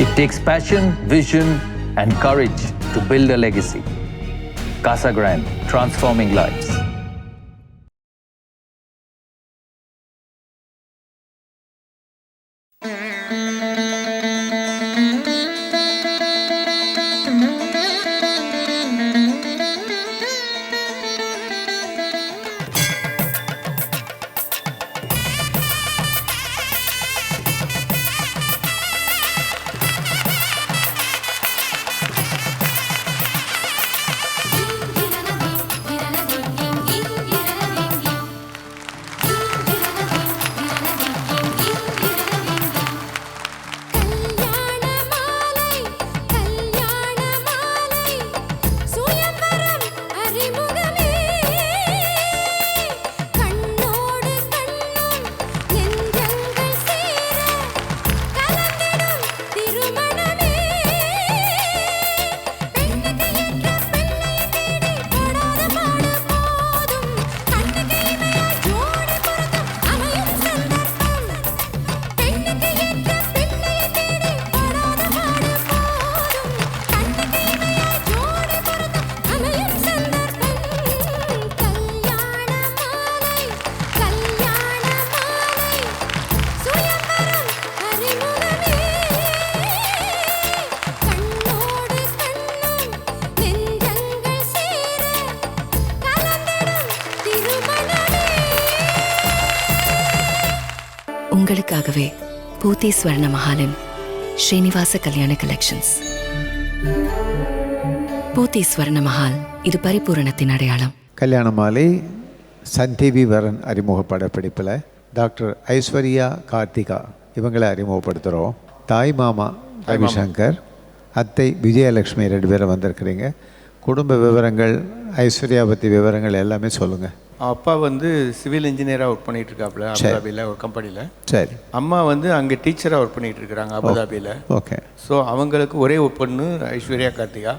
It takes passion, vision, and courage to build a legacy. Casa Grande, transforming lives. உங்களுக்காகவே பூத்தி ஸ்வர்ண மஹாலின் ஸ்ரீனிவாச கல்யாண collections. பூத்தி ஸ்வர்ண மஹால், இது பரிபூரணத்தின் அடையாளம். கல்யாண மாலை சன் டிவி வரன் அறிமுக படப்பிடிப்பில் டாக்டர் ஐஸ்வர்யா கார்த்திகா இவங்களை அறிமுகப்படுத்துகிறோம். தாய் மாமா ரவிசங்கர், அத்தை விஜயலட்சுமி 2 பேரும் வந்திருக்கிறீங்க. குடும்ப விவரங்கள், ஐஸ்வர்யா பற்றி விவரங்கள் எல்லாமே சொல்லுங்கள். அப்பா வந்து சிவில் இன்ஜினியராக ஒர்க் பண்ணிகிட்டு இருக்காப்புல அபுதாபியில் ஒரு கம்பெனியில். சரி. அம்மா வந்து அங்கே டீச்சராக ஒர்க் பண்ணிகிட்டு இருக்கிறாங்க அபுதாபியில். ஓகே. ஸோ அவங்களுக்கு ஒரே ஒரு பொண்ணு ஐஸ்வர்யா கார்த்திகா.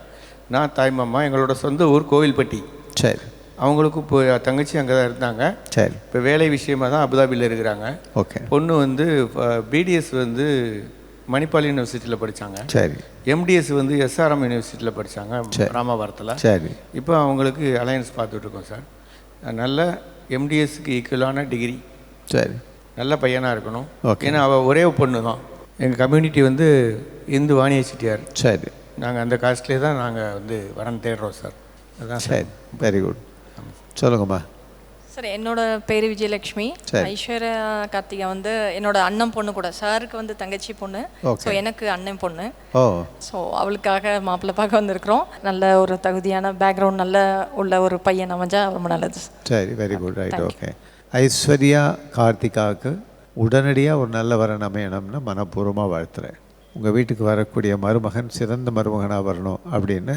நான் தாய்மாமா. எங்களோட சொந்த ஊர் கோவில்பட்டி. சரி. அவங்களுக்கும் இப்போ தங்கச்சி அங்கே தான் இருந்தாங்க. சரி. இப்போ வேலை விஷயமாக தான் அபுதாபியில் இருக்கிறாங்க. ஓகே. பொண்ணு வந்து பிடிஎஸ் வந்து மணிப்பால் யூனிவர்சிட்டியில் படித்தாங்க. சரி. எம்டிஎஸ் வந்து எஸ்ஆர்எம் யூனிவர்சிட்டியில் படித்தாங்க ராமாபுரத்தில். சரி. இப்போ அவங்களுக்கு அலையன்ஸ் பார்த்துட்ருக்கோம் சார். நல்ல எம்டிஎஸ்க்கு ஈக்குவலான டிகிரி. சரி. நல்ல பையனாக இருக்கணும். ஓகே. ஏன்னா அவள் ஒரே பொண்ணு தான். எங்கள் கம்யூனிட்டி வந்து இந்து வாணிய செட்டியார். சரி. நாங்கள் அந்த காஸ்ட்லேயே தான் நாங்கள் வந்து வரன் தேடுறோம் சார். அதுதான். சரி. Very good. சொல்லுங்கம்மா. சார், என்னோட பேர் விஜயலட்சுமி. ஐஸ்வர்யா கார்த்திகா வந்து என்னோட அண்ணன் பொண்ணு கூட. சாருக்கு வந்து தங்கச்சி பொண்ணு. ஸோ எனக்கு அண்ணன் பொண்ணு. ஸோ அவளுக்காக மாப்பிள்ளை பார்க்க வந்திருக்கிறோம். நல்ல ஒரு தகுதியான பேக்ரவுண்ட் நல்ல உள்ள ஒரு பையன் அமைஞ்சா ரொம்ப நல்லது. சரி. Very good. Right. Okay. Aishwarya கார்த்திகாவுக்கு உடனடியாக ஒரு நல்ல வரன் அமையணும்னு மனப்பூர்வமாக வாழ்த்துறேன். உங்கள் வீட்டுக்கு வரக்கூடிய மருமகன் சிறந்த மருமகனாக வரணும் அப்படின்னு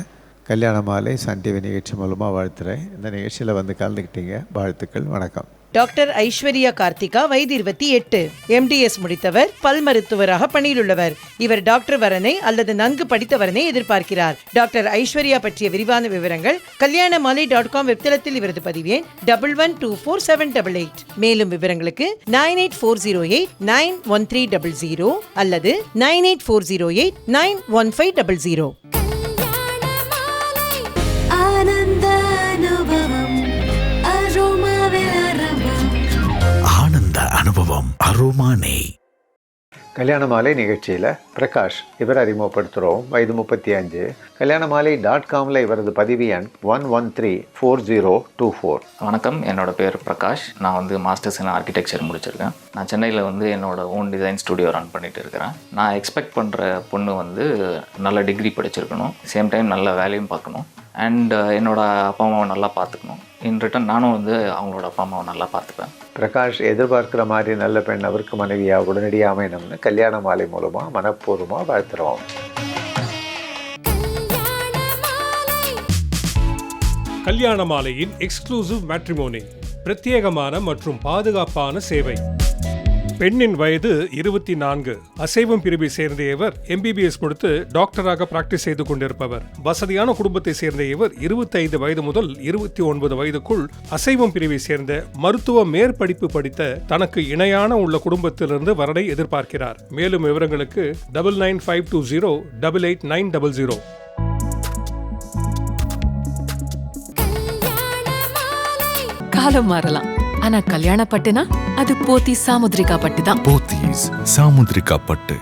கல்யாண மாலை சன் டிவி நிகழ்ச்சி மூலமாக வாழ்த்துறேன். இந்த நிகழ்ச்சியில் வந்து கலந்துக்கிட்டீங்க. வாழ்த்துக்கள். வணக்கம். டாக்டர் ஐஸ்வர்யா கார்த்திகா, வயது 28, MDS முடித்தவர், பல் மருத்துவராக பணியில் உள்ளவர். இவர் டாக்டர் வரனை அல்லது நன்கு படித்த வரனை எதிர்பார்க்கிறார். டாக்டர் ஐஸ்வர்யா பற்றிய விரிவான விவரங்கள் kalyanamali.com வெப்தளத்தில் இவரது பதிவேன் 11247888. மேலும் விவரங்களுக்கு 9840891300 அல்லது 9840891500. ஆனந்த அனுபவம் அரோமானே. கல்யாண மாலை நிகழ்ச்சியில் பிரகாஷ் இவர் அறிமுகப்படுத்துகிறோம். வயது 35. kalyanamali.comல இவரது பதிவு எண் 1134024. வணக்கம், என்னோட பேர் பிரகாஷ். நான் வந்து மாஸ்டர்ஸ் இன் ஆர்கிடெக்சர் முடிச்சிருக்கேன். நான் சென்னையில் வந்து என்னோட ஓன் டிசைன் ஸ்டுடியோ ரன் பண்ணிட்டு இருக்கிறேன். நான் எக்ஸ்பெக்ட் பண்ணுற பொண்ணு வந்து நல்ல டிகிரி படிச்சிருக்கணும், சேம் டைம் நல்ல வேலையும் பார்க்கணும், அண்ட் என்னோட அப்பா அம்மாவை நல்லா பார்த்துக்கணும். இன் ரிட்டன் நானும் வந்து அவங்களோட அப்பா அம்மாவை நல்லா பார்த்துப்பேன். பிரகாஷ் எதிர்பார்க்குற மாதிரி நல்ல பெண் அவருக்கு மனைவியாக உடனடியாக அமையணும்னு கல்யாண மாலை மூலமாக மனப்பூர்வமாக வாழ்த்துறோம். கல்யாண மாலையின் எக்ஸ்க்ளூசிவ் மேட்ரிமோனி, பிரத்யேகமான மற்றும் பாதுகாப்பான சேவை. பெண்ணின் வயது 24. அசைவம் பிரிவை சேர்ந்த இவர் MBBS முடித்து டாக்டராக பிராக்டிஸ் செய்து கொண்டிருப்பவர். வசதியான குடும்பத்தை சேர்ந்த இவர் 25 வயது முதல் 29 வயதுக்குள் அசைவம் பிரிவை சேர்ந்த மருத்துவ மேற்படிப்பு படித்த தனக்கு இணையான உள்ள குடும்பத்திலிருந்து வரனை எதிர்பார்க்கிறார். மேலும் விவரங்களுக்கு 9952088900. காலம் மாறலாம், ஆனா கல்யாண பட்டுனா அது போத்தீஸ் சாமுத்ரிகா பட்டு தான். போத்தீஸ் சாமுத்ரிகா பட்டு.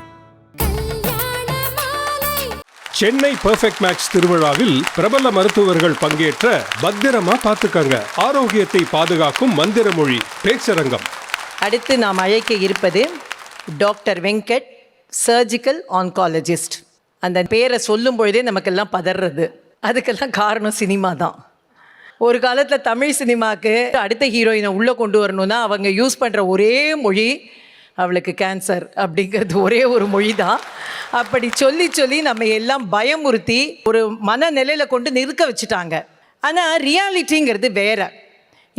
சென்னை பெர்ஃபெக்ட் மேட்ச் திருவிழாவில் பிரபல மருத்துவர்கள் பங்கேற்ற பத்திரமா பாத்துக்கங்க, ஆரோக்கியத்தை பாதுகாக்கும் மந்திர மொழி பேச்சரங்கம். அடுத்து நாம் அழைக்க இருப்பது டாக்டர் வெங்கட், சர்ஜிக்கல் ஆன்காலஜிஸ்ட். அந்த பேரை சொல்லும் பொழுதே நமக்கெல்லாம் பதறது. அதுக்கெல்லாம் காரணம் சினிமா தான். ஒரு காலத்தில் தமிழ் சினிமாவுக்கு அடுத்த ஹீரோயினை உள்ளே கொண்டு வரணும்னா அவங்க யூஸ் பண்ணுற ஒரே மொழி அவளுக்கு கேன்சர் அப்படிங்கிறது ஒரே ஒரு மொழி தான். அப்படி சொல்லி சொல்லி நம்ம எல்லாம் பயமுறுத்தி ஒரு மனநிலையில் கொண்டு நிற்க வச்சுட்டாங்க. ஆனால் ரியாலிட்டிங்கிறது வேற.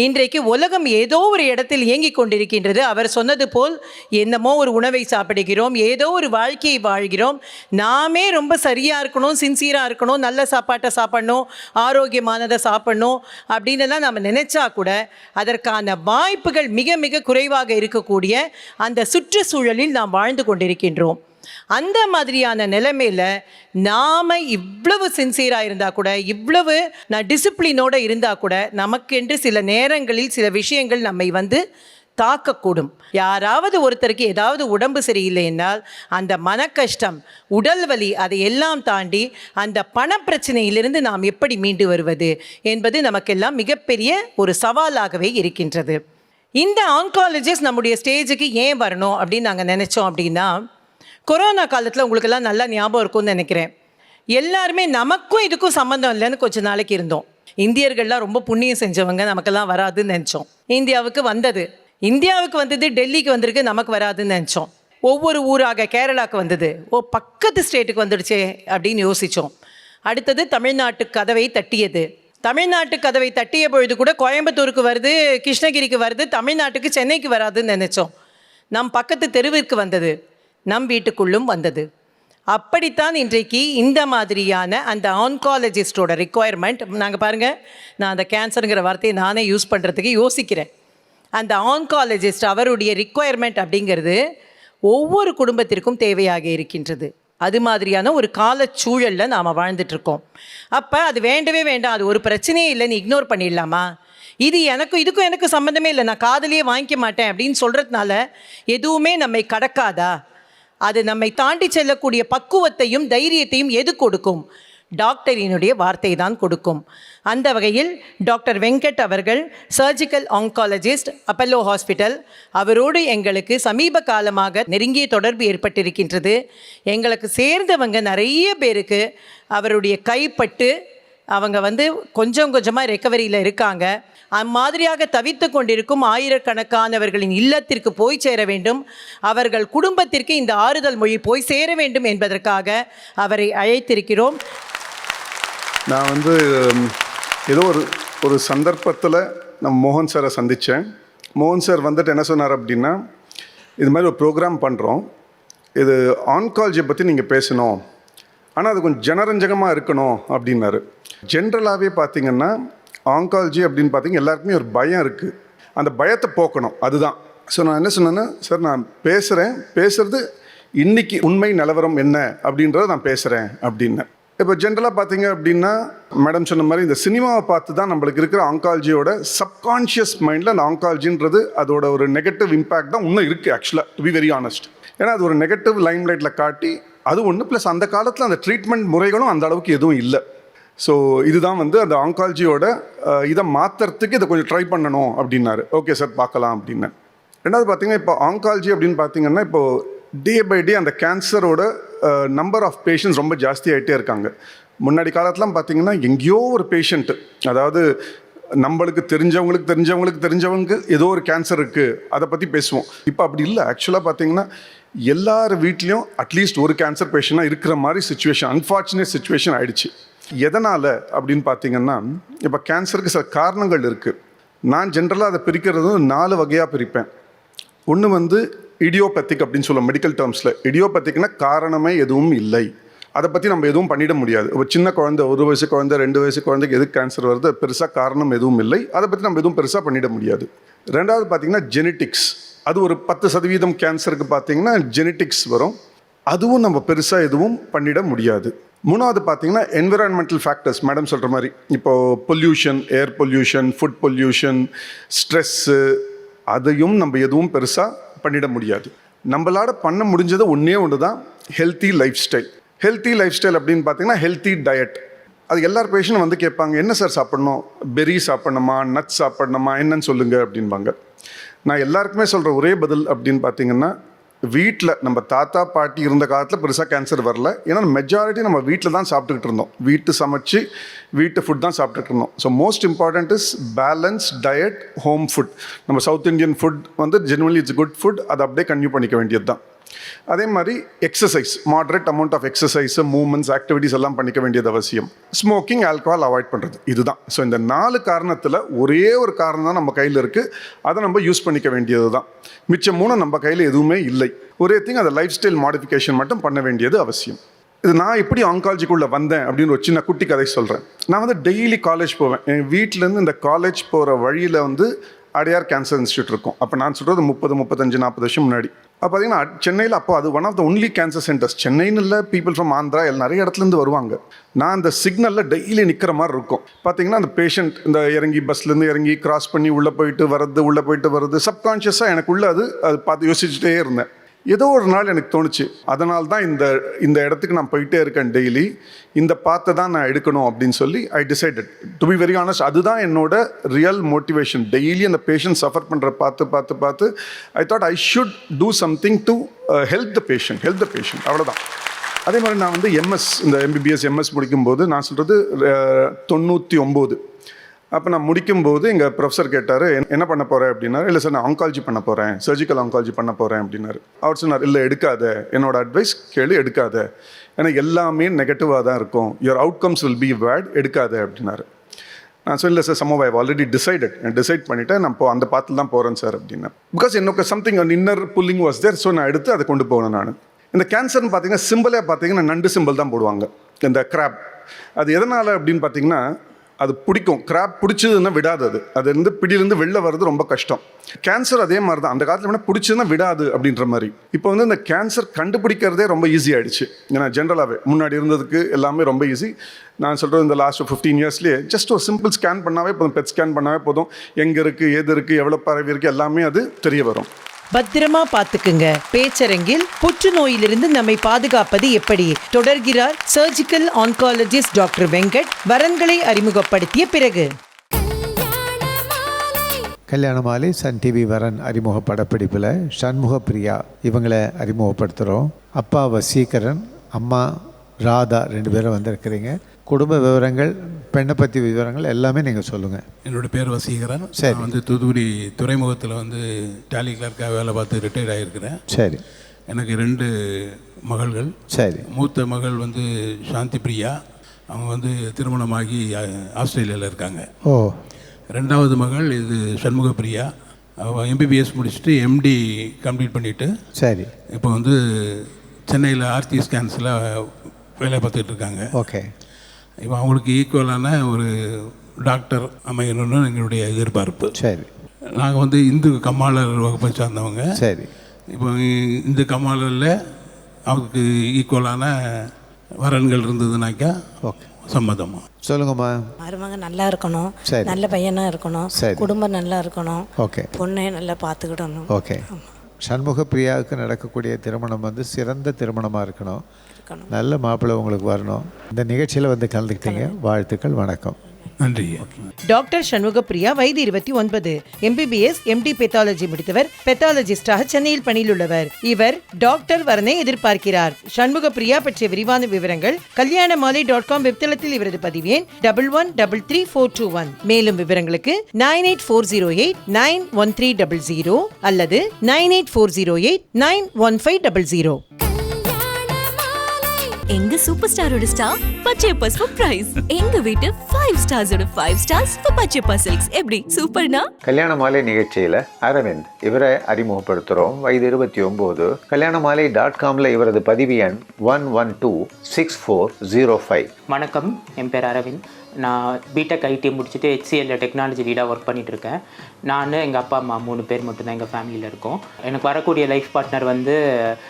இன்றைக்கு உலகம் ஏதோ ஒரு இடத்தில் இயங்கிக் கொண்டிருக்கின்றது. அவர் சொன்னது போல் என்னமோ ஒரு உணவை சாப்பிடுகிறோம், ஏதோ ஒரு வாழ்க்கையை வாழ்கிறோம். நாமே ரொம்ப சரியாக இருக்கணும், சின்சியராக இருக்கணும், நல்ல சாப்பாட்டை சாப்பிடணும், ஆரோக்கியமானதை சாப்பிடணும் அப்படின்னுலாம் நம்ம நினச்சா கூட அதற்கான வாய்ப்புகள் மிக மிக குறைவாக இருக்கக்கூடிய அந்த சுற்றுச்சூழலில் நாம் வாழ்ந்து கொண்டிருக்கின்றோம். அந்த மாதிரியான நிலைமையில் நாம் இவ்வளவு சின்சியராக இருந்தால் கூட, இவ்வளவு டிசிப்ளினோடு இருந்தால் கூட, நமக்கென்று சில நேரங்களில் சில விஷயங்கள் நம்மை தாக்கக்கூடும். யாராவது ஒருத்தருக்கு ஏதாவது உடம்பு சரியில்லை என்றால் அந்த மன கஷ்டம், உடல் வலி, அதை எல்லாம் தாண்டி அந்த பணப்பிரச்சனையிலிருந்து நாம் எப்படி மீண்டு வருவது என்பது நமக்கெல்லாம் மிகப்பெரிய ஒரு சவாலாகவே இருக்கின்றது. இந்த ஆன்காலஜிஸ்ட் நம்முடைய ஸ்டேஜுக்கு ஏன் வரணும் அப்படின்னு நாங்கள் நினச்சோம் அப்படின்னா, கொரோனா காலத்தில் உங்களுக்கெல்லாம் நல்லா ஞாபகம் இருக்கும்னு நினைக்கிறேன். எல்லாருமே நமக்கும் இதுக்கும் சம்மந்தம் இல்லைன்னு கொஞ்ச நாளைக்கு இருந்தோம். இந்தியர்கள்லாம் ரொம்ப புண்ணியம் செஞ்சவங்க, நமக்கெல்லாம் வராதுன்னு நினச்சோம். இந்தியாவுக்கு வந்தது, டெல்லிக்கு வந்திருக்கு, நமக்கு வராதுன்னு நினச்சோம். ஒவ்வொரு ஊராக கேரளாவுக்கு வந்தது, பக்கத்து ஸ்டேட்டுக்கு வந்துடுச்சே அப்படின்னு யோசித்தோம். அடுத்தது தமிழ்நாட்டு கதவை தட்டியது. தமிழ்நாட்டு கதவை தட்டிய பொழுது கூட கோயம்புத்தூருக்கு வருது, கிருஷ்ணகிரிக்கு வருது, தமிழ்நாட்டுக்கு சென்னைக்கு வராதுன்னு நினச்சோம். நம் பக்கத்து தெருவிற்கு வந்தது, நம் வீட்டுக்குள்ளும் வந்தது. அப்படித்தான் இன்றைக்கு இந்த மாதிரியான அந்த ஆன்காலஜிஸ்டோட ரிக்குவயர்மெண்ட். நாங்கள் பாருங்கள், நான் அந்த கேன்சருங்கிற வார்த்தையை நானே யூஸ் பண்ணுறதுக்கு யோசிக்கிறேன். அந்த ஆன்காலஜிஸ்ட் அவருடைய ரிக்குவயர்மெண்ட் அப்படிங்கிறது ஒவ்வொரு குடும்பத்திற்கும் தேவையாக இருக்கின்றது. அது மாதிரியான ஒரு காலச்சூழலில் நாம் வாழ்ந்துட்டுருக்கோம். அப்போ அது வேண்டவே வேண்டாம், அது ஒரு பிரச்சனையே இல்லைன்னு இக்னோர் பண்ணிடலாமா? இதுக்கும் எனக்கு சம்மந்தமே இல்லை, நான் காதலியே வாங்கிக்க மாட்டேன் அப்படின்னு சொல்கிறதுனால எதுவுமே நம்மை கடக்காதா? அது நம்மை தாண்டி செல்லக்கூடிய பக்குவத்தையும் தைரியத்தையும் எது கொடுக்கும்? டாக்டரினுடைய வார்த்தை தான் கொடுக்கும். அந்த வகையில் டாக்டர் வெங்கட் அவர்கள் சர்ஜிக்கல் ஆன்காலஜிஸ்ட், அப்பல்லோ ஹாஸ்பிட்டல். அவரோடு எங்களுக்கு சமீப காலமாக நெருங்கிய தொடர்பு ஏற்பட்டிருக்கின்றது. எங்களுக்கு சேர்ந்தவங்க நிறைய பேருக்கு அவருடைய கைப்பட்டு அவங்க கொஞ்சம் கொஞ்சமாக ரெக்கவரியில் இருக்காங்க. அம்மாதிரியாக தவித்து கொண்டிருக்கும் ஆயிரக்கணக்கானவர்களின் இல்லத்திற்கு போய் சேர வேண்டும், அவர்கள் குடும்பத்திற்கு இந்த ஆறுதல் மொழி போய் சேர வேண்டும் என்பதற்காக அவரை அழைத்திருக்கிறோம். நான் ஏதோ ஒரு சந்தர்ப்பத்தில் நம்ம மோகன் சாரை சந்தித்தேன். மோகன் சார் என்ன சொன்னார் அப்படின்னா, இது மாதிரி ஒரு ப்ரோக்ராம் பண்ணுறோம், இது ஆன்காலஜியை பற்றி நீங்கள் பேசணும், ஆனால் அது கொஞ்சம் ஜனரஞ்சகமாக இருக்கணும் அப்படின்னாரு. ஜென்ரலாகவே பார்த்திங்கன்னா ஆன்காலஜி அப்படின்னு பார்த்தீங்கன்னா எல்லாருக்குமே ஒரு பயம் இருக்குது, அந்த பயத்தை போக்கணும், அதுதான். ஸோ நான் என்ன சொன்னேன்னா, சார் நான் பேசுகிறது இன்றைக்கி உண்மை நிலவரம் என்ன அப்படின்றத நான் பேசுகிறேன் அப்படின்னேன். இப்போ ஜென்ரலாக பார்த்தீங்க அப்படின்னா மேடம் சொன்ன மாதிரி இந்த சினிமாவை பார்த்து தான் நம்மளுக்கு இருக்கிற ஆன்காலஜியோட சப்கான்ஷியஸ் மைண்டில் அந்த ஆன்காலஜின்றது அதோட ஒரு நெகட்டிவ் இம்பேக்ட் தான் இன்னும் இருக்குது ஆக்சுவலாக, டு பி வெரி ஆனஸ்ட். ஏன்னா அது ஒரு நெகட்டிவ் லைம் லைட்டில் காட்டி அது ஒன்று, ப்ளஸ் அந்த காலத்தில் அந்த ட்ரீட்மெண்ட் முறைகளும் அந்த அளவுக்கு எதுவும் இல்லை. ஸோ இதுதான் அந்த ஆன்காலஜியோட இதை மாற்றுறதுக்கு இதை கொஞ்சம் ட்ரை பண்ணணும் அப்படின்னாரு. ஓகே சார் பார்க்கலாம் அப்படின்னு. ரெண்டாவது பார்த்திங்கன்னா இப்போ ஆன்காலஜி அப்படின்னு பார்த்திங்கன்னா இப்போது டே பை டே அந்த கேன்சரோட நம்பர் ஆஃப் பேஷண்ட்ஸ் ரொம்ப ஜாஸ்தி ஆகிட்டே இருக்காங்க. முன்னாடி காலத்துலாம் பார்த்திங்கன்னா எங்கேயோ ஒரு பேஷண்ட்டு, அதாவது நம்மளுக்கு தெரிஞ்சவங்களுக்கு ஏதோ ஒரு கேன்சர் இருக்குது, அதை பற்றி பேசுவோம். இப்போ அப்படி இல்லை. ஆக்சுவலாக பார்த்திங்கன்னா எல்லார் வீட்லேயும் அட்லீஸ்ட் ஒரு கேன்சர் பேஷண்ட்டாக இருக்கிற மாதிரி சுச்சுவேஷன், அன்ஃபார்ச்சுனேட் சுச்சுவேஷன் ஆகிடுச்சு. எதனால் அப்படின்னு பார்த்தீங்கன்னா, இப்போ கேன்சருக்கு சில காரணங்கள் இருக்குது. நான் ஜென்ரலாக அதை பிரிக்கிறது 4 வகையாக பிரிப்பேன். ஒன்று இடியோபத்திக் அப்படின்னு சொல்லுவோம் மெடிக்கல் டேர்ம்ஸில். இடியோபத்திக்னா காரணமே எதுவும் இல்லை, அதை பற்றி நம்ம எதுவும் பண்ணிட முடியாது. ஒரு சின்ன குழந்தை, 1 வயசு குழந்தை, 2 வயசு குழந்தைக்கு எதுக்கு கேன்சர் வருது, பெருசாக காரணம் எதுவும் இல்லை, அதை பற்றி நம்ம எதுவும் பெருசாக பண்ணிட முடியாது. ரெண்டாவது பார்த்தீங்கன்னா ஜெனட்டிக்ஸ். அது ஒரு 10% கேன்சருக்கு பார்த்தீங்கன்னா ஜெனட்டிக்ஸ் வரும், அதுவும் நம்ம பெருசாக எதுவும் பண்ணிட முடியாது. மூணாவது பார்த்தீங்கன்னா என்விரான்மெண்டல் ஃபேக்டர்ஸ், மேடம் சொல்கிற மாதிரி இப்போது pollution, air pollution, food pollution, stress, அதையும் நம்ம எதுவும் பெருசாக பண்ணிட முடியாது. நம்மளால் பண்ண முடிஞ்சது ஒன்றே ஒன்று தான், healthy life style. Healthy life style அப்படின்னு பார்த்தீங்கன்னா ஹெல்த்தி டயட். அது எல்லார் பேஷண்ட்டும் வந்து கேட்பாங்க, என்ன சார் சாப்பிட்ணும், பெரி சாப்பிட்ணுமா, நட்ஸ் சாப்பிட்ணுமா, என்னன்னு சொல்லுங்கள் அப்படின்பாங்க. நான் எல்லாருக்குமே சொல்கிற ஒரே பதில் அப்படின்னு பார்த்தீங்கன்னா, வீட்டில் நம்ம தாத்தா பாட்டி இருந்த காலத்தில் பெருசாக கேன்சர் வரல. ஏன்னா மெஜாரிட்டி நம்ம வீட்டில் தான் சாப்பிட்டுக்கிட்டு இருந்தோம், வீட்டு சமைச்சு வீட்டு ஃபுட் தான் சாப்பிட்டுட்டு இருந்தோம். So most important is balance diet, home food. நம்ம சவுத் இந்தியன் ஃபுட் வந்து ஜென்ரலி இட்ஸ் குட் ஃபுட், அதை அப்படியே கன்டினியூ பண்ணிக்க வேண்டியது தான். அதே மாதிரி exercise, moderate amount of exercise, movements, activities எல்லாம் பண்ணிக்க வேண்டியது அவசியம். ஸ்மோக்கிங், ஆல்கஹால் அவாய்ட் பண்ணுறது, இதுதான். ஸோ இந்த 4 காரணத்தில் ஒரே ஒரு காரணம் தான் நம்ம கையில் இருக்குது, அதை நம்ம யூஸ் பண்ணிக்க வேண்டியது தான். மிச்சம் 3 நம்ம கையில் எதுவுமே இல்லை. ஒரே திங், அதை லைஃப் ஸ்டைல் மாடிஃபிகேஷன் மட்டும் பண்ண வேண்டியது அவசியம். இது நான் எப்படி ஆங்காலஜிக்குள்ளே வந்தேன் அப்படின்னு ஒரு சின்ன குட்டி கதை சொல்கிறேன். நான் வந்து டெய்லி காலேஜ் போவேன். என் வீட்டிலேருந்து இந்த காலேஜ் போகிற வழியில் வந்து அடையார் கேன்சர் இன்ஸ்டியூட் இருக்கும். அப்போ நான் சொல்கிறது 30, 35, 40 வருஷம் முன்னாடி. அப்போ பார்த்தீங்கன்னா சென்னையில் அப்போ அது one of the only cancer centres. சென்னைன்னு இல்லை, பீப்புள் ஃப்ரம் ஆந்திரா நிறைய இடத்துலேருந்து வருவாங்க. நான் அந்த சிக்னலில் டெய்லி நிற்கிற மாதிரி இருக்கும். பார்த்தீங்கன்னா அந்த பேஷண்ட் இந்த இறங்கி பஸ்லேருந்து இறங்கி கிராஸ் பண்ணி உள்ளே போயிட்டு வர்றது சப்கான்ஷியஸாக எனக்குள்ளே அது பார்த்து யோசிச்சுட்டே இருந்தேன். ஏதோ ஒரு நாள் எனக்கு தோணுச்சு, அதனால தான் இந்த இடத்துக்கு நான் போயிட்டே இருக்கேன் டெய்லி, இந்த பாத்தை தான் நான் எடுக்கணும் அப்படின்னு சொல்லி I decided. To be very honest, அதுதான் என்னோட ரியல் மோட்டிவேஷன். டெய்லி அந்த பேஷண்ட் சஃபர் பண்ணுற பார்த்து I thought I should do something to help the patient, அவ்வளோதான். அதே மாதிரி நான் வந்து எம்எஸ், இந்த எம்பிபிஎஸ் எம்எஸ் முடிக்கும்போது, நான் சொல்கிறது 99. அப்போ நான் முடிக்கும்போது எங்கள் ப்ரொஃபஸர் கேட்டார், என்ன பண்ண போகிறேன் அப்படின்னாரு. இல்லை சார், நான் ஆங்காலஜி பண்ண போகிறேன், சர்ஜிக்கல் ஆங்காலஜி பண்ண போகிறேன் அப்படின்னாரு. அவர் சொன்னார், இல்லை எடுக்காத, என்னோட அட்வைஸ் கேளு, எடுக்காத, ஏன்னா எல்லாமே நெகட்டிவாக தான் இருக்கும், your outcomes will be bad, எடுக்காத அப்படின்னாரு. நான் சொல்ல, இல்லை sir, some I already decide பண்ணிவிட்டேன், நான் அந்த பாத்தில் தான் போகிறேன் சார் அப்படின்னா. பிகாஸ் எனக்கு something inner pulling was there. So நான் எடுத்து அதை கொண்டு போகணும். நான் இந்த கேன்சர்னு பார்த்தீங்கன்னா சிம்பிளே பார்த்தீங்கன்னா நண்டு சிம்பிள் தான் போடுவாங்க, இந்த கிராப். அது எதனால் அப்படின்னு பார்த்தீங்கன்னா, அது பிடிக்கும், கிராப் பிடிச்சதுன்னா விடாது, அது வந்து பிடியிலேருந்து வெளில வர்றது ரொம்ப கஷ்டம். கேன்சர் அதே மாதிரி தான், அந்த காலத்தில் வேணால் பிடிச்சதுன்னா விடாது அப்படின்ற மாதிரி. இப்போ வந்து இந்த கேன்சர் கண்டுபிடிக்கிறதே ரொம்ப ஈஸி ஆகிடுச்சு. ஏன்னா ஜென்ரலாகவே முன்னாடி இருந்ததுக்கு எல்லாமே ரொம்ப ஈஸி. நான் சொல்கிறது இந்த லாஸ்ட் 15 இயர்ஸ்லேயே ஜஸ்ட் ஒரு சிம்பிள் ஸ்கேன் பண்ணாவே போதும், பெட் ஸ்கேன் பண்ணாவே போதும், எங்கே இருக்குது, ஏது இருக்குது, எவ்வளோ பரவி இருக்குது, எல்லாமே அது தெரிய வரும். பத்திரமா பாத்துக்குங்க. பேச்சரங்கில் புற்றுநோயிலிருந்து நம்மை பாதுகாப்பது எப்படி தொடர்கிறார் சர்ஜிக்கல் ஆன்காலஜிஸ்ட் டாக்டர் வெங்கட் வரன்களை அறிமுகப்படுத்திய பிறகு. கல்யாணமாலை சன் டிவி வரன் அறிமுக படப்பிடிப்பில் சண்முக பிரியா இவங்களை அறிமுகப்படுத்துகிறோம். அப்பா வசீகரன், அம்மா ராதா, 2 பேரும் வந்திருக்கிறீங்க. குடும்ப விவரங்கள், பெண்ணை பற்றி விவரங்கள் எல்லாமே நீங்கள் சொல்லுங்கள். என்னோடய பேர் வசீகரன். சரி, வந்து தூத்துக்குடி துறைமுகத்தில் வந்து டேலி கிளர்க்காக வேலை பார்த்து ரிட்டையர்ட் ஆகியிருக்கிறேன். சரி, எனக்கு 2 மகள்கள். சரி, மூத்த மகள் வந்து சாந்தி பிரியா, அவங்க வந்து திருமணமாகி ஆஸ்திரேலியாவில் இருக்காங்க. ஓ. 2வது மகள் இது சண்முக பிரியா, அவள் எம்பிபிஎஸ் முடிச்சுட்டு எம்டி கம்ப்ளீட் பண்ணிவிட்டு சரி இப்போ வந்து சென்னையில் ஆர்த்தி ஸ்கேன்ஸில் வேலை பார்த்துட்டு இருக்காங்க. ஓகே. இப்போ அவங்களுக்கு ஈக்குவலான ஒரு டாக்டர் அமையணும்னு எங்களுடைய எதிர்பார்ப்பு. சரி, நாங்கள் வந்து இந்து கம்மாளர் வகுப்பை சார்ந்தவங்க. சரி, இப்போ இந்து கம்மாளரில் அவங்களுக்கு ஈக்குவலான வரன்கள் இருந்ததுனாக்கா ஓகே, சம்மதமா. சொல்லுங்கம்மா. மருமக நல்லா இருக்கணும், நல்ல பையனாக இருக்கணும், குடும்பம் நல்லா இருக்கணும், ஓகே, பொண்ணை நல்லா பார்த்துக்கிடணும். ஓகே. சண்முக பிரியாவுக்கு நடக்கக்கூடிய திருமணம் வந்து சிறந்த திருமணமாக இருக்கணும், நல்ல மாப்பிள்ளை உங்களுக்கு வரணும். இந்த நிகழ்ச்சியில் வந்து கலந்துக்கிட்டீங்க, வாழ்த்துக்கள், வணக்கம், நன்றி. டாக்டர் சண்முக பிரியா, வயது 29, எம்பிபிஎஸ் எம்டி பெத்தாலஜி முடித்தவர், பெத்தாலஜிஸ்டாக சென்னையில் பணியில் உள்ளவர். இவர் டாக்டர் வரனை எதிர்பார்க்கிறார். சண்முக பிரியா பற்றிய விரிவான விவரங்கள் kalyanamali.com வெப்தளத்தில் இவரது பதிவேன் 11333421. மேலும் விவரங்களுக்கு 9840891300 அல்லது 9840891500. எங்க சூப்பர் ஸ்டாரோட ஸ்டார் பச்சையப்பாஸ் ஃபார் பிரைஸ். எங்க வீட்டு 5 ஸ்டார்ஸோட 5 ஸ்டார்ஸ் ஃபார் பச்சையப்பா சில்க்ஸ். எப்படி சூப்பர்னா? கல்யாண மாலை நிகழ்ச்சியில் அரவிந்த் இவரை அறிமுகப்படுத்துகிறோம். வயது 29. கல்யாணமாலை.comல இவரது பதிவு எண் 1126405. வணக்கம், என் பேர் அரவிந்த். நான் பிடெக் ஐடி முடிச்சுட்டு HCLல டெக்னாலஜி லீடாக ஒர்க் பண்ணிகிட்ருக்கேன். நான் எங்கள் அப்பா அம்மா 3 பேர் மட்டும்தான் எங்கள் ஃபேமிலியில் இருக்கோம். எனக்கு வரக்கூடிய லைஃப் பார்ட்னர் வந்து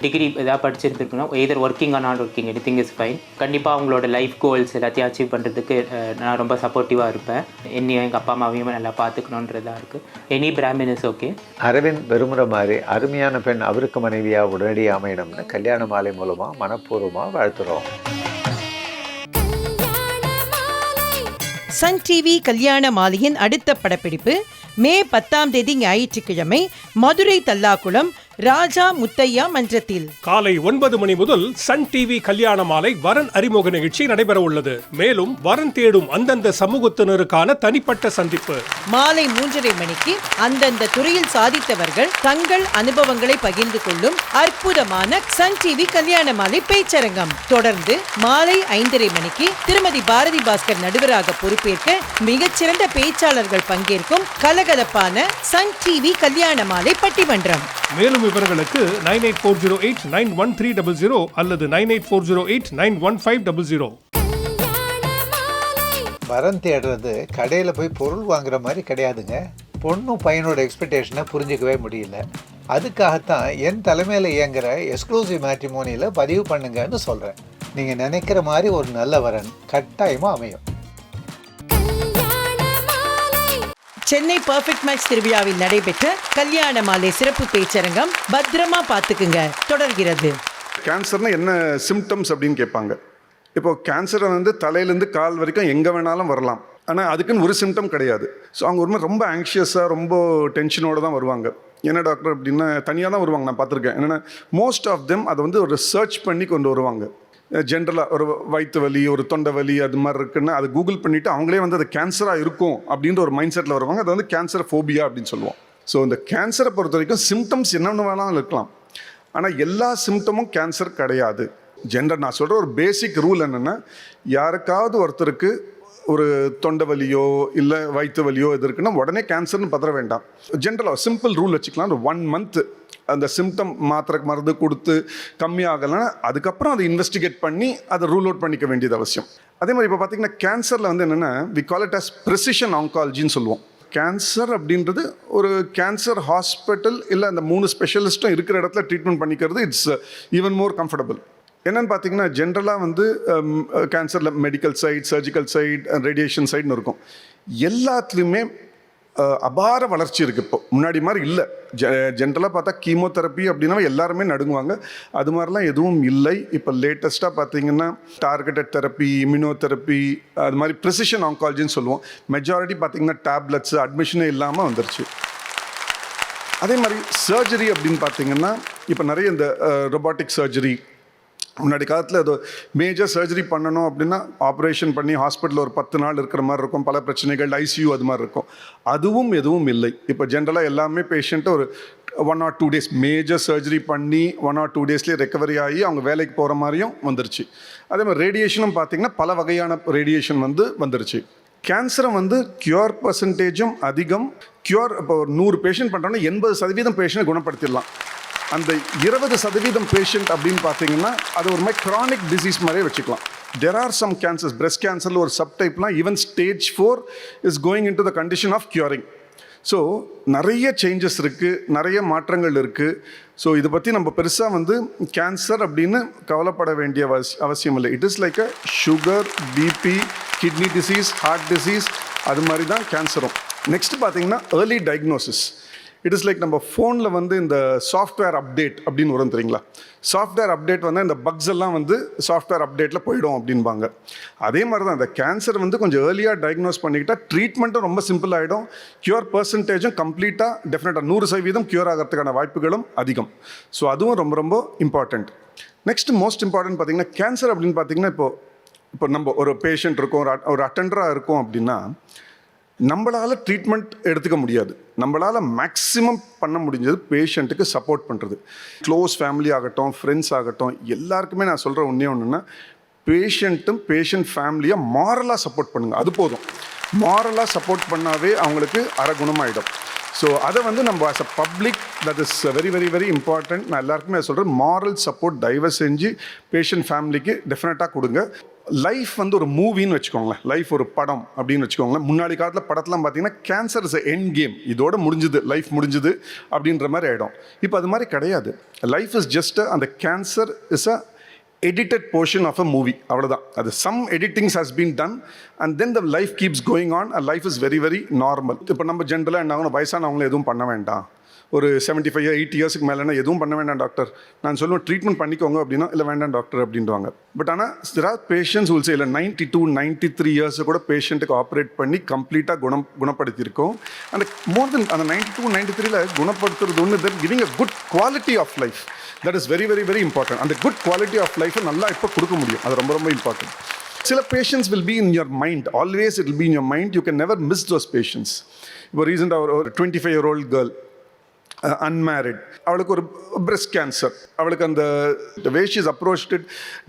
டிகிரி ஏதாவது படிச்சிருந்துருக்கணும், either working or not working, anything is fine. கண்டிப்பாக அவங்களோட லைஃப் கோல்ஸ் எல்லாத்தையும் அச்சீவ் பண்ணுறதுக்கு நான் ரொம்ப சப்போர்ட்டிவாக இருப்பேன். என்னையும் எங்கள் அப்பா அம்மாவையும் நல்லா பார்த்துக்கணுன்றதாக இருக்குது. Any Brahmin is okay. Aravind விரும்புகிற மாதிரி அருமையான பெண் அவருக்கு மனைவியாக உடனடியாக அமையணும்னு கல்யாண மாலை மூலமாக மனப்பூர்வமாக வாழ்த்துறோம். சன் டிவி கல்யாண மாலையின் அடுத்த படப்பிடிப்பு மே 10 ஞாயிற்றுக்கிழமை மதுரை தல்லாக்குளம் ராஜா முத்தையா மன்றத்தில் காலை 9 மணி முதல் சன் டிவி கல்யாண மாலை வரன் அறிமுக நிகழ்ச்சி நடைபெற உள்ளது. மேலும் வரன் தேடும் அந்தந்த சமூகத்தினருக்கான தனிப்பட்ட சந்திப்பு. மாலை 3:30 மணிக்கு அந்தந்த துறையில் சாதித்தவர்கள் தங்கள் அனுபவங்களை பகிர்ந்து கொள்ளும் அற்புதமான சன் டிவி கல்யாண மாலை பேச்சரங்கம். தொடர்ந்து மாலை 5:30 மணிக்கு திருமதி பாரதி பாஸ்கர் நடுவராக பொறுப்பேற்க மிகச்சிறந்த பேச்சாளர்கள் பங்கேற்கும் கலகலப்பான சன் டிவி கல்யாண மாலை பட்டிமன்றம். மேலும் விவரங்களுக்கு 9840891300 அல்லது 9840891500. வரன் தேடுறது கடையில் போய் பொருள் வாங்குற மாதிரி கிடையாதுங்க. பொண்ணும் பையனோட எக்ஸ்பெக்டேஷனை புரிஞ்சிக்கவே முடியல. அதுக்காகத்தான் என் தலைமையில் இயங்குகிற எக்ஸ்க்ளூசிவ் மேட்ரிமோனியில் பதிவு பண்ணுங்கன்னு சொல்கிறேன். நீங்கள் நினைக்கிற மாதிரி ஒரு நல்ல வரன் கட்டாயமாக அமையும். சென்னை பர்ஃபெக்ட் மேட்ச் திருவிழாவில் நடைபெற்ற கல்யாண மாலை சிறப்பு பேச்சரங்கம் பத்திரமா பார்த்துக்குங்க தொடர்கிறது. கேன்சர்னா என்ன சிம்டம்ஸ் அப்படின்னு கேட்பாங்க. இப்போ கேன்சரை வந்து தலையிலேருந்து கால் வரைக்கும் எங்கே வேணாலும் வரலாம். ஆனால் அதுக்குன்னு ஒரு சிம்டம் கிடையாது. ஸோ அவங்க ஒரு மாதிரி ரொம்ப ஆங்ஷியஸாக ரொம்ப டென்ஷனோடு தான் வருவாங்க. என்ன டாக்டர் அப்படின்னா தனியாக தான் வருவாங்க. நான் பார்த்துருக்கேன். என்னென்னா மோஸ்ட் ஆஃப் தெம் அதை வந்து ஒரு சர்ச் பண்ணி கொண்டு வருவாங்க. ஜென்ரலாக ஒரு வயிற்று வலி, ஒரு தொண்டை வலி அது மாதிரி இருக்குன்னா அது கூகுள் பண்ணிவிட்டு அவங்களே வந்து அது கேன்சராக இருக்கும் அப்படின்ற ஒரு மைண்ட் செட்டில் வருவாங்க. அது வந்து கேன்சர் ஃபோபியா அப்படின்னு சொல்லுவோம். ஸோ இந்த கேன்சரை பொறுத்த வரைக்கும் சிம்டம்ஸ் என்னென்ன வேணாலும் இருக்கலாம். ஆனால் எல்லா சிம்டமும் கேன்சர் கிடையாது. நான் சொல்கிற ஒரு பேசிக் ரூல் என்னென்னா, யாருக்காவது ஒருத்தருக்கு ஒரு தொண்டை வலியோ இல்லை வயிற்று வலியோ இது இருக்குன்னா உடனே கேன்சர்னு பதற வேண்டாம். ஜென்ரலாக சிம்பிள் ரூல் வச்சுக்கலாம். ஒரு 1 month அந்த சிம்டம் மாத்திரை மருந்து கொடுத்து கம்மியாகலைன்னா அதுக்கப்புறம் அதை இன்வெஸ்டிகேட் பண்ணி அதை ரூல் அவுட் பண்ணிக்க வேண்டியது அவசியம். அதே மாதிரி இப்போ பார்த்தீங்கன்னா கேன்சரில் வந்து என்னென்னா we call it as precision ஆங்காலஜின்னு சொல்லுவோம். கேன்சர் அப்படின்றது ஒரு கேன்சர் ஹாஸ்பிட்டல் இல்லை அந்த 3 ஸ்பெஷலிஸ்ட்டும் இருக்கிற இடத்துல ட்ரீட்மெண்ட் பண்ணிக்கிறது இட்ஸ் ஈவன் மோர் கம்ஃபர்டபுள். என்னென்னு பார்த்தீங்கன்னா ஜென்ரலாக வந்து கேன்சரில் medical side, surgical side, radiation சைட்னு இருக்கும். எல்லாத்துலேயுமே அபார வளர்ச்சி இருக்குது. இப்போ முன்னாடி மாதிரி இல்லை. ஜென்ரலாக பார்த்தா கீமோதெரப்பி அப்படின்னா எல்லாருமே நடுங்குவாங்க. அது மாதிரிலாம் எதுவும் இல்லை. இப்போ லேட்டஸ்ட்டாக பார்த்தீங்கன்னா டார்கெட்டட் தெரப்பி, இம்யூனோதெரப்பி, அது மாதிரி ப்ரிசிஷன் ஆங்காலஜின்னு சொல்லுவோம். மெஜாரிட்டி பார்த்தீங்கன்னா டேப்லெட்ஸ் அட்மிஷனே இல்லாமல் வந்துருச்சு. அதே மாதிரி சர்ஜரி அப்படின்னு பார்த்தீங்கன்னா இப்போ நிறைய இந்த ரொபாட்டிக் சர்ஜரி, முன்னாடி காலத்தில் அது மேஜர் சர்ஜரி பண்ணணும் அப்படின்னா ஆப்ரேஷன் பண்ணி ஹாஸ்பிட்டலில் ஒரு 10 நாள் இருக்கிற மாதிரி இருக்கும். பல பிரச்சனைகள், ICU அது மாதிரி இருக்கும். அதுவும் எதுவும் இல்லை. இப்போ ஜென்ரலாக எல்லாமே பேஷண்ட்டை ஒரு 1 or 2 days மேஜர் சர்ஜரி பண்ணி 1 or 2 daysலேயே ரெக்கவரி ஆகி அவங்க வேலைக்கு போகிற மாதிரியும் வந்துருச்சு. அதே மாதிரி ரேடியேஷனும் பார்த்திங்கன்னா பல வகையான ரேடியேஷன் வந்துருச்சு. கேன்சரை வந்து க்யூர் பர்சன்டேஜும் அதிகம். இப்போ ஒரு 100 பேஷண்ட் பண்ணுறோன்னா 80% பேஷண்ட்டை குணப்படுத்திடலாம். அந்த 20% பேஷண்ட் அப்படின்னு பார்த்தீங்கன்னா அது ஒரு மாதிரி க்ரானிக் டிசீஸ் மாதிரியே வச்சுக்கலாம். There are some cancers, breast கேன்சரில் ஒரு சப்டைப்லாம் even stage 4 is going in to the condition of curing. So நிறைய சேஞ்சஸ் இருக்குது, நிறைய மாற்றங்கள் இருக்குது. ஸோ இதை பற்றி நம்ம பெருசாக வந்து கேன்சர் அப்படின்னு கவலைப்பட வேண்டிய அவசியம் இல்லை. It is like a sugar, BP, kidney disease, heart disease, அது மாதிரி தான் கேன்சரும். நெக்ஸ்ட் பார்த்தீங்கன்னா early diagnosis. It is like நம்ம ஃபோனில் வந்து இந்த சாஃப்ட்வேர் அப்டேட் அப்படின்னு வரும் தெரியுங்களா. சாஃப்ட்வேர் அப்டேட் வந்து இந்த பக்ஸ் எல்லாம் வந்து சாஃப்ட்வேர் அப்டேட்டில் போயிடும் அப்படின்பாங்க. அதே மாதிரி தான் இந்த கேன்சர் வந்து கொஞ்சம் ஏர்லியாக டயக்னோஸ் பண்ணிக்கிட்டால் ட்ரீட்மெண்ட்டும் ரொம்ப சிம்பிள் ஆகிடும். க்யூர் பர்சன்டேஜும் கம்ப்ளீட்டாக டெஃபினட்டாக 100% க்யூர் ஆகிறதுக்கான வாய்ப்புகளும் அதிகம். ஸோ அதுவும் ரொம்ப ரொம்ப இம்பார்ட்டண்ட். நெக்ஸ்ட் மோஸ்ட் இம்பார்ட்டன்ட் பார்த்தீங்கன்னா கேன்சர் அப்படின்னு பார்த்தீங்கன்னா இப்போ நம்ம ஒரு பேஷண்ட் இருக்கோம், ஒரு அட்டெண்டராக இருக்கோம் அப்படின்னா நம்மளால் ட்ரீட்மெண்ட் எடுத்துக்க முடியாது. நம்மளால் மேக்ஸிமம் பண்ண முடிஞ்சது பேஷண்ட்டுக்கு சப்போர்ட் பண்ணுறது. க்ளோஸ் ஃபேமிலி ஆகட்டும், ஃப்ரெண்ட்ஸ் ஆகட்டும், எல்லாருக்குமே நான் சொல்கிற ஒன்றுன்னா பேஷண்ட்டும் பேஷண்ட் ஃபேமிலியை மாரலாக சப்போர்ட் பண்ணுங்கள். அது போதும். மாரலாக சப்போர்ட் பண்ணாவே அவங்களுக்கு குணமாயிடும். ஸோ அதை நம்ம as a public that is very very very important. நான் எல்லாருக்குமே சொல்கிறேன், மாரல் சப்போர்ட் தயவு செஞ்சு பேஷண்ட் ஃபேமிலிக்கு டெஃபினட்டாக கொடுங்க. லைஃப் ஒரு மூவின்னு வச்சுக்கோங்களேன், லைஃப் ஒரு படம் அப்படின்னு வச்சுக்கோங்களேன். முன்னாடி காலத்தில் படத்தெல்லாம் பார்த்தீங்கன்னா கேன்சர் இஸ் எண்ட் கேம், இதோட முடிஞ்சுது, லைஃப் முடிஞ்சுது அப்படின்ற மாதிரி ஆகிடும். இப்போ அது மாதிரி கிடையாது. லைஃப் இஸ் ஜஸ்ட் அந்த cancer is a edited portion of a movie. அவ்வளோதான். அது some editings has been done and then the life keeps going on and life is very very normal. இப்போ நம்ம ஜென்ரலாக என்ன ஆகணும், வயசானவங்களும் எதுவும் பண்ண வேண்டாம், ஒரு 75 80 இயர்ஸ்க்கு மேலேனா எதுவும் பண்ண வேண்டாம் டாக்டர், நான் சொல்லுவேன் ட்ரீட்மெண்ட் பண்ணிக்கோங்க அப்படின்னா இல்லை வேண்டாம் டாக்டர் அப்படின்வாங்க. பட் ஆனால் there are patients who will say இல்லை 92 93 இயர்ஸ் கூட பேஷண்ட்டுக்கு ஆப்ரேட் பண்ணி கம்ப்ளீட்டாக குணப்படுத்தியிருக்கோம். அந்த மோர் தென் அந்த 92 93ல குணப்படுத்துறது ஒன்று, then giving a good quality of life. That is very very very important. அந்த குட் குவாலிட்டி ஆஃப் லைஃபை நல்லா இப்போ கொடுக்க முடியும். அது ரொம்ப ரொம்ப இம்பார்ட்டன்ட். சில patients will be in your mind, always it will be in your mind. You can never miss those patients. இப்போ ரீசெண்டாக ஒரு 25-year-old கேர்ள், அன்மேரிட், அவளுக்கு ஒரு பிரெஸ்ட் கேன்சர். அவளுக்கு அந்த வே ஷி இஸ் அப்ரோச்ட்,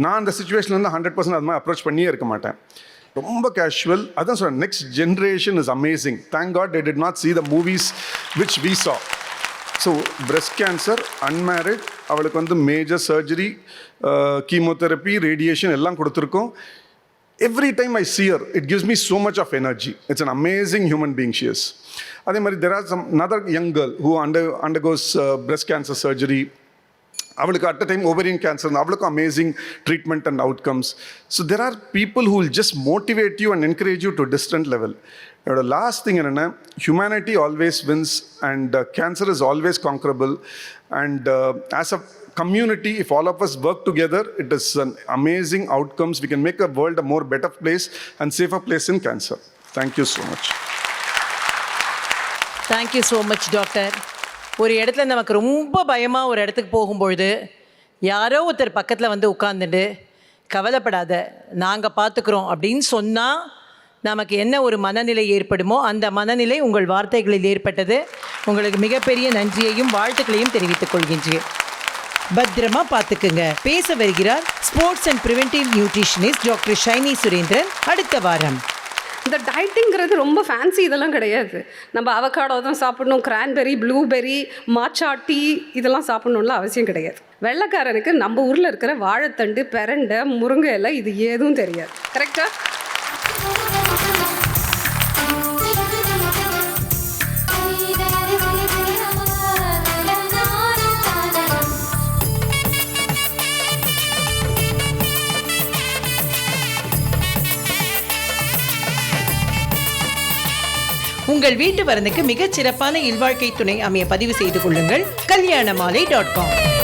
நான் அந்த சுச்சுவேஷனில் 100% அது மாதிரி அப்ரோச் பண்ணியே இருக்க மாட்டேன். ரொம்ப கேஷுவல். அதான் சொல்கிறேன், next generation is amazing. Thank God they did not see the movies which we saw. So breast cancer, unmarried, அவளுக்கு மேஜர் சர்ஜரி, கீமோதெரப்பி, ரேடியேஷன் எல்லாம் கொடுத்துருக்கோம். Every time I see her, it gives me so much of energy. It's an amazing human being she is. அதே மாதிரி there are some another young girl who undergoes breast cancer surgery. அவளுக்கு at a time ovarian cancer, அவளுக்கும் amazing treatment and outcomes. So there are people who will just motivate you and encourage you to distant level. என்னோட last thing என்னென்னா, humanity always wins and cancer is always conquerable. And as a community, if all of us work together, it is an amazing outcomes. We can make a world a more better place and safer place in cancer. Thank you so much. Thank you so much, doctor. ஒரு இடத்துல நமக்கு ரொம்ப பயமாக ஒரு இடத்துக்கு போகும்பொழுது யாரோ ஒருத்தர் பக்கத்தில் உட்காந்துட்டு கவலைப்படாத நாங்கள் பார்த்துக்குறோம் அப்படின்னு சொன்னால் நமக்கு என்ன ஒரு மனநிலை ஏற்படுமோ அந்த மனநிலை உங்கள் வார்த்தைகளில் ஏற்பட்டது. உங்களுக்கு மிகப்பெரிய நன்றியையும் வாழ்த்துக்களையும் தெரிவித்துக் கொள்கின்றேன். பத்திரமா பார்த்துக்குங்க. பேச வருகிறார் sports and preventive nutritionist doctor Shiny Surendran அடுத்த வாரம். இந்த டயட்டிங்கிறது ரொம்ப ஃபேன்சி இதெல்லாம் கிடையாது. நம்ம அவகாடோ தான் சாப்பிடணும், கிரான்பெரி, ப்ளூபெரி, மாச்சா டீ இதெல்லாம் சாப்பிடணும்ல அவசியம் கிடையாது. வெள்ளைக்காரனுக்கு நம்ம ஊரில் இருக்கிற வாழைத்தண்டு, பெரண்டை, முருங்கை எல்லாம் இது எதுவும் தெரியாது. கரெக்டா? உங்கள் வீட்டு வரனுக்கு மிகச் சிறப்பான இல்வாழ்க்கை துணை அமைய பதிவு செய்து கொள்ளுங்கள். kalyanamaalai.com.